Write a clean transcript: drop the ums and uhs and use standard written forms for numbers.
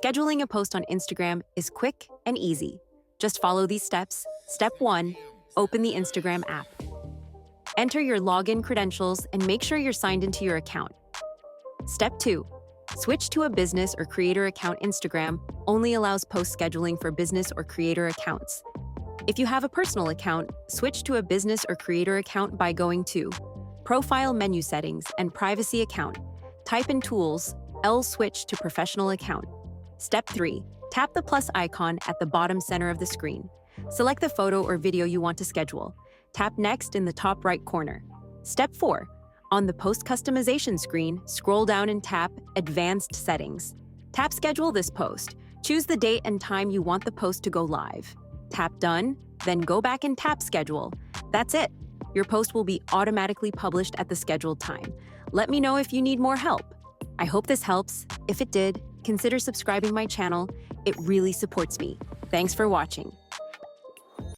Scheduling a post on Instagram is quick and easy. Just follow these steps. Step 1, open the Instagram app. Enter your login credentials and make sure you're signed into your account. Step 2, switch to a business or creator account. Instagram only allows post scheduling for business or creator accounts. If you have a personal account, switch to a business or creator account by going to Profile Menu Settings and Privacy Account. Type in Tools, switch to Professional Account. Step 3, tap the plus icon at the bottom center of the screen. Select the photo or video you want to schedule. Tap Next in the top right corner. Step 4, on the post customization screen, scroll down and tap Advanced Settings. Tap Schedule this post. Choose the date and time you want the post to go live. Tap Done, then go back and tap Schedule. That's it. Your post will be automatically published at the scheduled time. Let me know if you need more help. I hope this helps. If it did, consider subscribing my channel. It really supports me. Thanks for watching.